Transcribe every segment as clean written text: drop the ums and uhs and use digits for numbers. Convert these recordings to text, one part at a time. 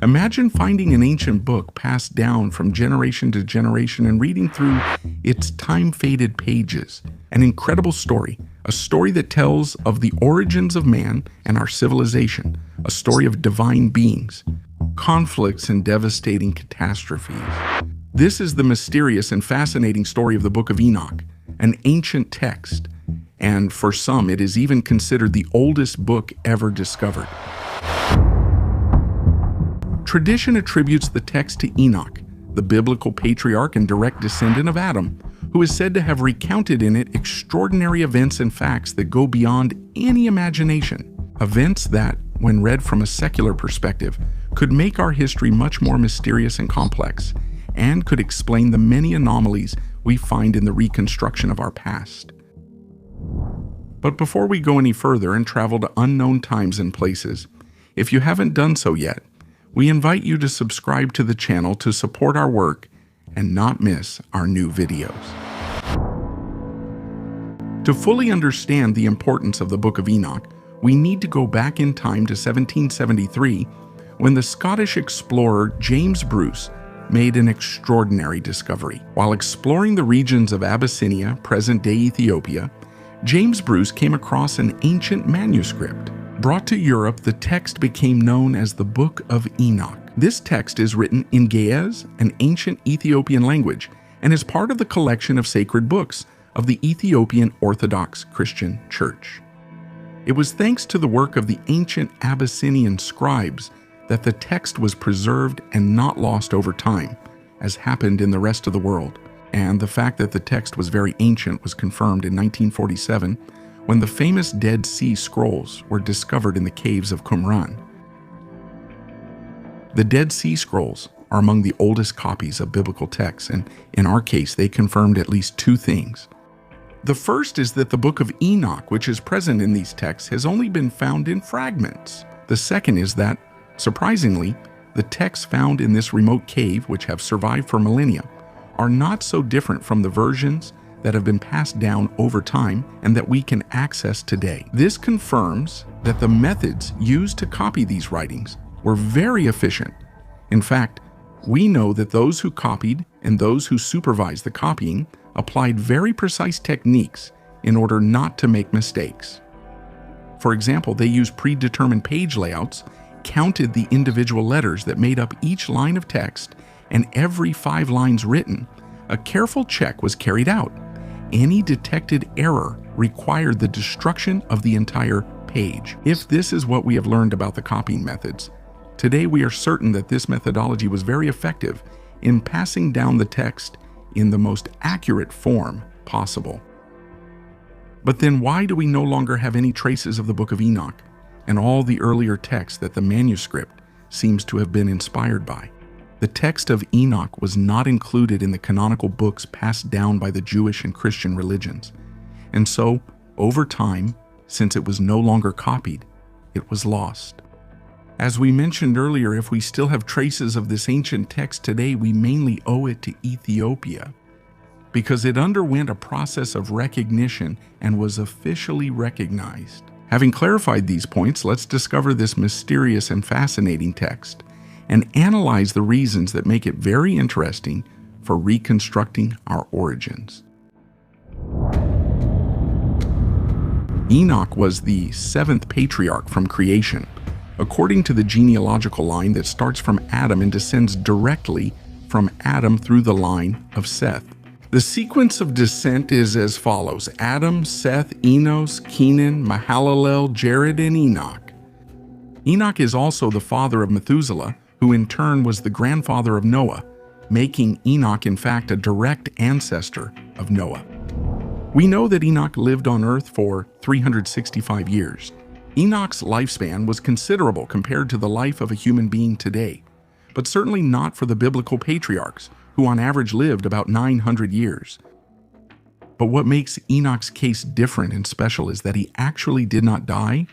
Imagine finding an ancient book passed down from generation to generation and reading through its time-faded pages. An incredible story, a story that tells of the origins of man and our civilization, a story of divine beings, conflicts, and devastating catastrophes. This is the mysterious and fascinating story of the Book of Enoch, an ancient text, and for some it is even considered the oldest book ever discovered. Tradition attributes the text to Enoch, the biblical patriarch and direct descendant of Adam, who is said to have recounted in it extraordinary events and facts that go beyond any imagination. Events that, when read from a secular perspective, could make our history much more mysterious and complex, and could explain the many anomalies we find in the reconstruction of our past. But before we go any further and travel to unknown times and places, if you haven't done so yet, we invite you to subscribe to the channel to support our work and not miss our new videos. To fully understand the importance of the Book of Enoch, we need to go back in time to 1773, when the Scottish explorer James Bruce made an extraordinary discovery. While exploring the regions of Abyssinia, present-day Ethiopia, James Bruce came across an ancient manuscript. Brought to Europe, the text became known as the Book of Enoch. This text is written in Ge'ez, an ancient Ethiopian language, and is part of the collection of sacred books of the Ethiopian Orthodox Christian Church. It was thanks to the work of the ancient Abyssinian scribes that the text was preserved and not lost over time, as happened in the rest of the world. And the fact that the text was very ancient was confirmed in 1947, when the famous Dead Sea Scrolls were discovered in the caves of Qumran. The Dead Sea Scrolls are among the oldest copies of biblical texts, and in our case, they confirmed at least two things. The first is that the Book of Enoch, which is present in these texts, has only been found in fragments. The second is that, surprisingly, the texts found in this remote cave, which have survived for millennia, are not so different from the versions that have been passed down over time and that we can access today. This confirms that the methods used to copy these writings were very efficient. In fact, we know that those who copied and those who supervised the copying applied very precise techniques in order not to make mistakes. For example, they used predetermined page layouts, counted the individual letters that made up each line of text, and every 5 lines written, a careful check was carried out. Any detected error required the destruction of the entire page. If this is what we have learned about the copying methods, today we are certain that this methodology was very effective in passing down the text in the most accurate form possible. But then why do we no longer have any traces of the Book of Enoch and all the earlier texts that the manuscript seems to have been inspired by? The text of Enoch was not included in the canonical books passed down by the Jewish and Christian religions. And so, over time, since it was no longer copied, it was lost. As we mentioned earlier, if we still have traces of this ancient text today, we mainly owe it to Ethiopia, because it underwent a process of recognition and was officially recognized. Having clarified these points, let's discover this mysterious and fascinating text and analyze the reasons that make it very interesting for reconstructing our origins. Enoch was the 7th patriarch from creation, according to the genealogical line that starts from Adam and descends directly from Adam through the line of Seth. The sequence of descent is as follows: Adam, Seth, Enos, Kenan, Mahalalel, Jared, and Enoch. Enoch is also the father of Methuselah, who in turn was the grandfather of Noah, making Enoch in fact a direct ancestor of Noah. We know that Enoch lived on earth for 365 years. Enoch's lifespan was considerable compared to the life of a human being today, but certainly not for the biblical patriarchs, who on average lived about 900 years. But what makes Enoch's case different and special is that he actually did not die,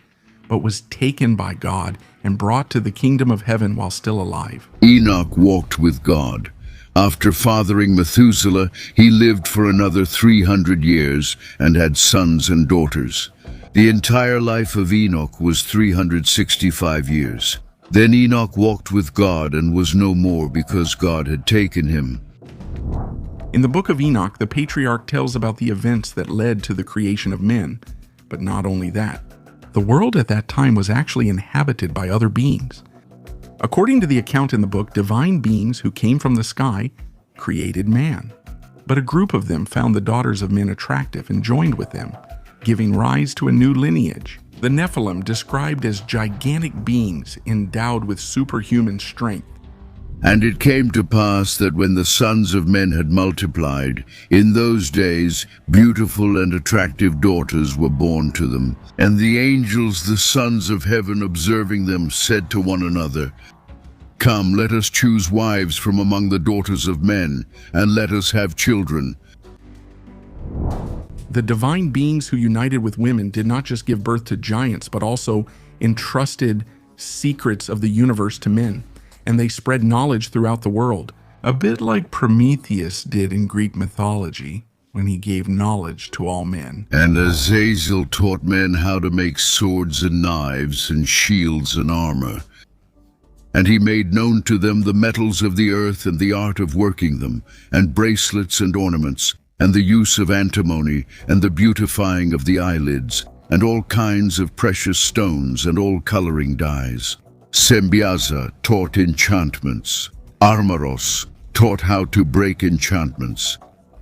but was taken by God and brought to the kingdom of heaven while still alive. Enoch walked with God. After fathering Methuselah, he lived for another 300 years and had sons and daughters. The entire life of Enoch was 365 years. Then Enoch walked with God and was no more, because God had taken him. In the book of Enoch, the patriarch tells about the events that led to the creation of men. But not only that, the world at that time was actually inhabited by other beings. According to the account in the book, divine beings who came from the sky created man. But a group of them found the daughters of men attractive and joined with them, giving rise to a new lineage. The Nephilim, described as gigantic beings endowed with superhuman strength. And it came to pass that when the sons of men had multiplied, in those days beautiful and attractive daughters were born to them. And the angels, the sons of heaven, observing them, said to one another, "Come, let us choose wives from among the daughters of men, and let us have children." The divine beings who united with women did not just give birth to giants, but also entrusted secrets of the universe to men. And they spread knowledge throughout the world, a bit like Prometheus did in Greek mythology when he gave knowledge to all men. And Azazel taught men how to make swords and knives and shields and armor. And he made known to them the metals of the earth and the art of working them, and bracelets and ornaments, and the use of antimony, and the beautifying of the eyelids, and all kinds of precious stones and all coloring dyes. Sembiaza taught enchantments. Armaros taught how to break enchantments.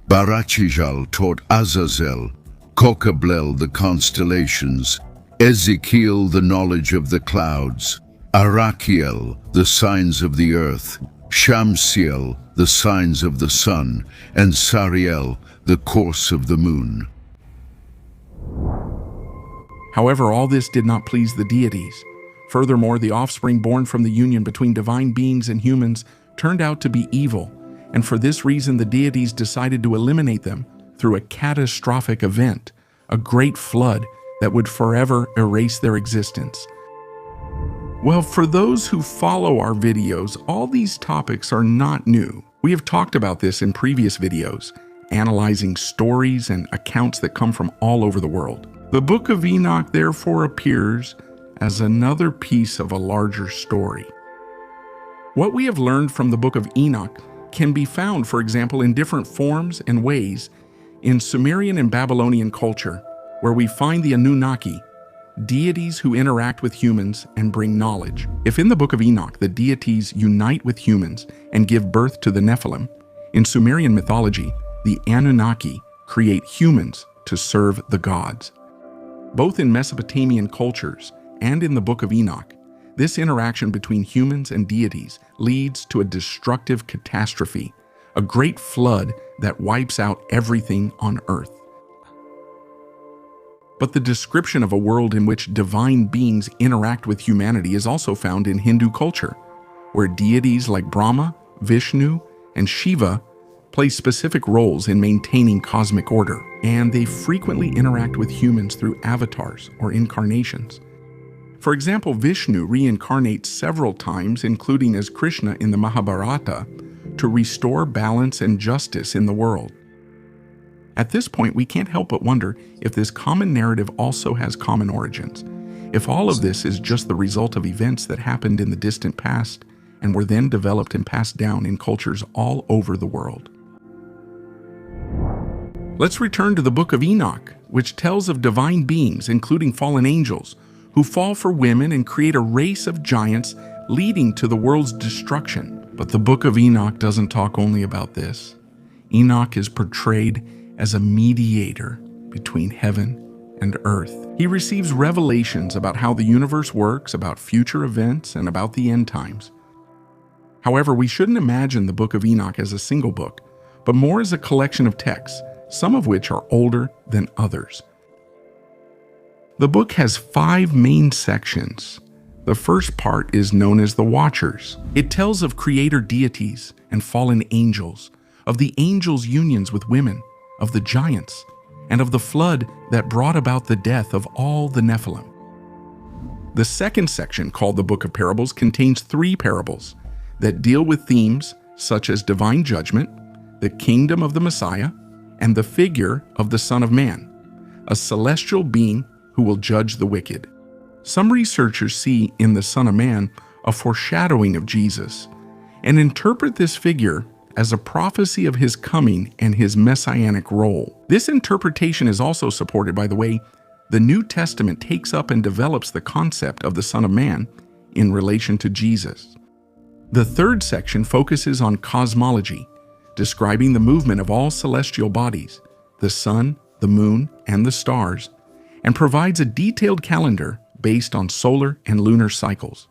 Barachijal taught Azazel. Kokablel the constellations. Ezekiel the knowledge of the clouds. Arachiel the signs of the earth. Shamsiel the signs of the sun. And Sariel the course of the moon. However, all this did not please the deities. Furthermore, the offspring born from the union between divine beings and humans turned out to be evil, and for this reason the deities decided to eliminate them through a catastrophic event, a great flood that would forever erase their existence. Well, for those who follow our videos, all these topics are not new. We have talked about this in previous videos, analyzing stories and accounts that come from all over the world. The Book of Enoch therefore appears as another piece of a larger story. What we have learned from the Book of Enoch can be found, for example, in different forms and ways in Sumerian and Babylonian culture, where we find the Anunnaki, deities who interact with humans and bring knowledge. If in the Book of Enoch the deities unite with humans and give birth to the Nephilim, in Sumerian mythology, the Anunnaki create humans to serve the gods. Both in Mesopotamian cultures and in the Book of Enoch, this interaction between humans and deities leads to a destructive catastrophe, a great flood that wipes out everything on earth. But the description of a world in which divine beings interact with humanity is also found in Hindu culture, where deities like Brahma, Vishnu, and Shiva play specific roles in maintaining cosmic order, and they frequently interact with humans through avatars or incarnations. For example, Vishnu reincarnates several times, including as Krishna in the Mahabharata, to restore balance and justice in the world. At this point, we can't help but wonder if this common narrative also has common origins, if all of this is just the result of events that happened in the distant past and were then developed and passed down in cultures all over the world. Let's return to the Book of Enoch, which tells of divine beings, including fallen angels, who fall for women and create a race of giants leading to the world's destruction. But the Book of Enoch doesn't talk only about this. Enoch is portrayed as a mediator between heaven and earth. He receives revelations about how the universe works, about future events, and about the end times. However, we shouldn't imagine the Book of Enoch as a single book, but more as a collection of texts, some of which are older than others. The book has 5 main sections. The first part is known as the Watchers. It tells of creator deities and fallen angels, of the angels' unions with women, of the giants, and of the flood that brought about the death of all the Nephilim. The second section, called the Book of Parables, contains 3 parables that deal with themes such as divine judgment, the kingdom of the Messiah, and the figure of the Son of Man, a celestial being who will judge the wicked. Some researchers see in the Son of Man a foreshadowing of Jesus, and interpret this figure as a prophecy of his coming and his messianic role. This interpretation is also supported by the way the New Testament takes up and develops the concept of the Son of Man in relation to Jesus. The third section focuses on cosmology, describing the movement of all celestial bodies, the sun, the moon, and the stars, and provides a detailed calendar based on solar and lunar cycles.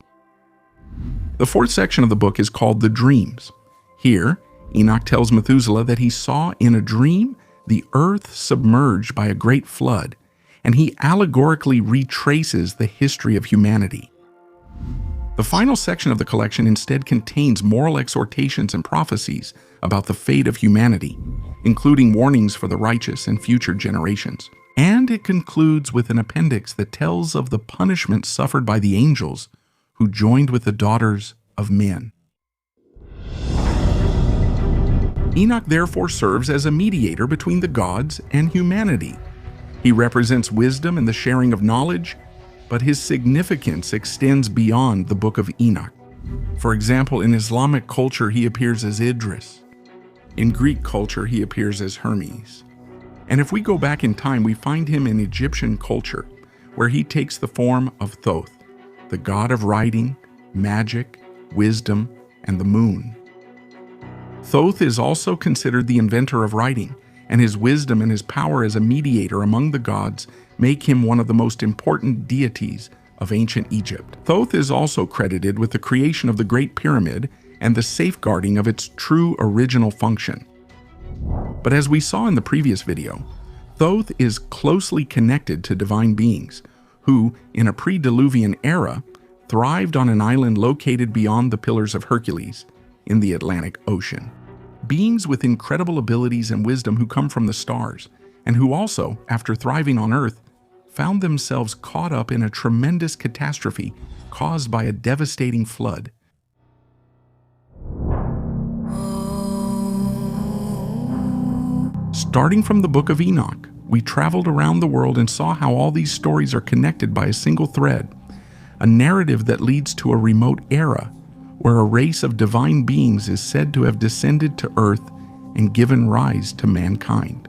The fourth section of the book is called the Dreams. Here, Enoch tells Methuselah that he saw in a dream the earth submerged by a great flood, and he allegorically retraces the history of humanity. The final section of the collection instead contains moral exhortations and prophecies about the fate of humanity, including warnings for the righteous and future generations. And it concludes with an appendix that tells of the punishment suffered by the angels who joined with the daughters of men. Enoch therefore serves as a mediator between the gods and humanity. He represents wisdom and the sharing of knowledge, but his significance extends beyond the Book of Enoch. For example, in Islamic culture, he appears as Idris. In Greek culture, he appears as Hermes. And if we go back in time, we find him in Egyptian culture, where he takes the form of Thoth, the god of writing, magic, wisdom, and the moon. Thoth is also considered the inventor of writing, and his wisdom and his power as a mediator among the gods make him one of the most important deities of ancient Egypt. Thoth is also credited with the creation of the Great Pyramid and the safeguarding of its true original function. But as we saw in the previous video, Thoth is closely connected to divine beings who, in a pre-Diluvian era, thrived on an island located beyond the Pillars of Hercules in the Atlantic Ocean. Beings with incredible abilities and wisdom who come from the stars, and who also, after thriving on Earth, found themselves caught up in a tremendous catastrophe caused by a devastating flood. Starting from the Book of Enoch, we traveled around the world and saw how all these stories are connected by a single thread, a narrative that leads to a remote era where a race of divine beings is said to have descended to Earth and given rise to mankind.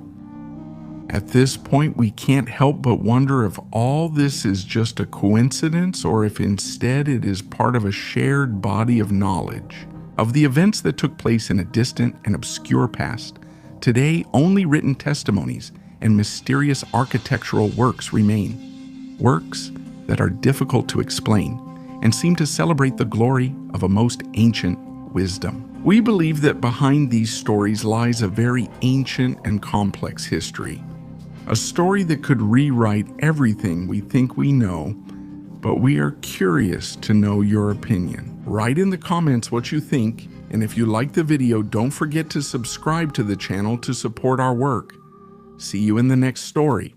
At this point, we can't help but wonder if all this is just a coincidence or if instead it is part of a shared body of knowledge. Of the events that took place in a distant and obscure past, today only written testimonies and mysterious architectural works remain, works that are difficult to explain and seem to celebrate the glory of a most ancient wisdom. We believe that behind these stories lies a very ancient and complex history, a story that could rewrite everything we think we know, but we are curious to know your opinion. Write in the comments what you think, and if you like the video, don't forget to subscribe to the channel to support our work. See you in the next story.